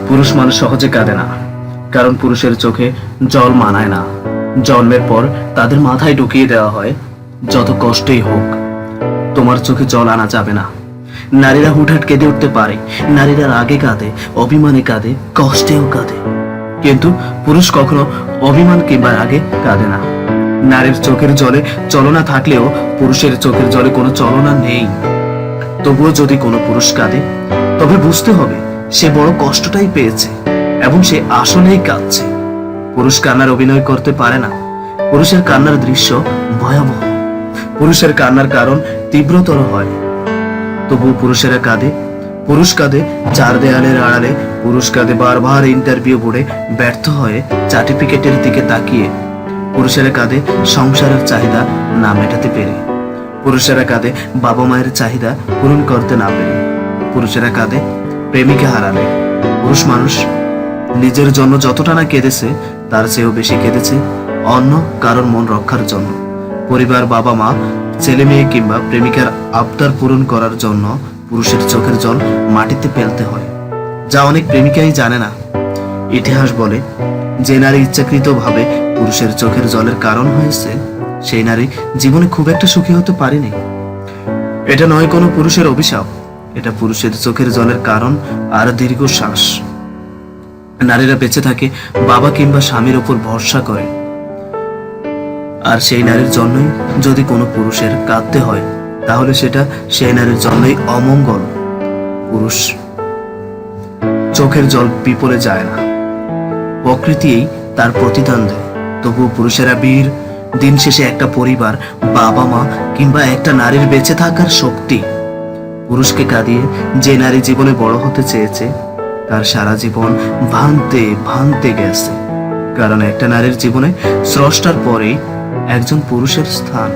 পুরুষ মানুষ সহজে কাঁদে না, কারণ পুরুষের চোখে জল মানায় না। জন্মের পর তাদের মাথায় ঢুকিয়ে দেওয়া হয়, যত কষ্টই হোক তোমার চোখে জল আনা যাবে না। নারীরা হুটহাট কেঁদে উঠতে পারে, নারীরা রাগে কাঁদে, অভিমানে কাঁদে, কষ্টেও কাঁদে, কিন্তু পুরুষ কখনো অভিমান কিংবা রাগে কাঁদে না। নারীর চোখের জলে চলনা থাকলেও পুরুষের চোখের জলে কোনো চলনা নেই। তবুও যদি কোনো পুরুষ কাঁদে, তবে বুঝতে হবে সে বড় কষ্টটাই পেয়েছে এবং সে আসলেই কাঁদছে। পুরুষ কান্নার অভিনয় করতে পারে না, পুরুষের কান্নার দৃশ্য ভয়াবহ, পুরুষের কান্নার কারণ তীব্রতর হয়। তবুও পুরুষেরা কাঁদে, পুরুষ কাঁদে চার দেয়ালের আড়ালে, পুরুষ কাঁদে বারবার ইন্টারভিউ বোর্ডে ব্যর্থ হয়ে সার্টিফিকেটের দিকে তাকিয়ে, পুরুষেরা কাঁদে সংসারের চাহিদা না মেটাতে পেরে, পুরুষেরা কাঁদে বাবা মায়ের চাহিদা পূরণ করতে না পেরে, পুরুষেরা কাঁদে প্রেমিকা হারালে। পুরুষ মানুষ নিজের জন্য যতটা না কেঁদেছে, তার চেয়েও বেশি কেঁদেছে অন্য কারোর মন রক্ষার জন্য। পরিবার, বাবা মা, ছেলে মেয়ে কিংবা প্রেমিকার আবদার পূরণ করার জন্য পুরুষের চোখের জল মাটিতে ফেলতে হয়, যা অনেক প্রেমিকাই জানে না। ইতিহাস বলে, যে নারী ইচ্ছাকৃতভাবে পুরুষের চোখের জলের কারণ হয়েছে, সেই নারী জীবনে খুব একটা সুখী হতে পারেনি। এটা নয় কোনো পুরুষের অভিশাপ, এটা পুরুষের চোখের জলের কারণ আর দীর্ঘশ্বাস। নারীরা বেঁচে থাকে বাবা কিংবা স্বামীর উপর ভরসা করে, আর সেই নারীর জন্যই যদি কোনো পুরুষের কাঁদতে হয়, তাহলে সেটা সেই নারীর জন্যই অমঙ্গল। পুরুষ চোখের জল বিপরে যায় না, প্রকৃতিই তার প্রতিদান দেয়। তবুও পুরুষেরা বীর। দিন শেষে একটা পরিবার, বাবা মা কিংবা একটা নারীর বেঁচে থাকার শক্তি। পুরুষকে কাঁদিয়ে যে নারী জীবনে বড় হতে চেয়েছে, তার সারা জীবন ভাঙতে ভাঙতে গেছে, কারণ একটা নারীর জীবনে স্রষ্টার পরেই একজন পুরুষের স্থান।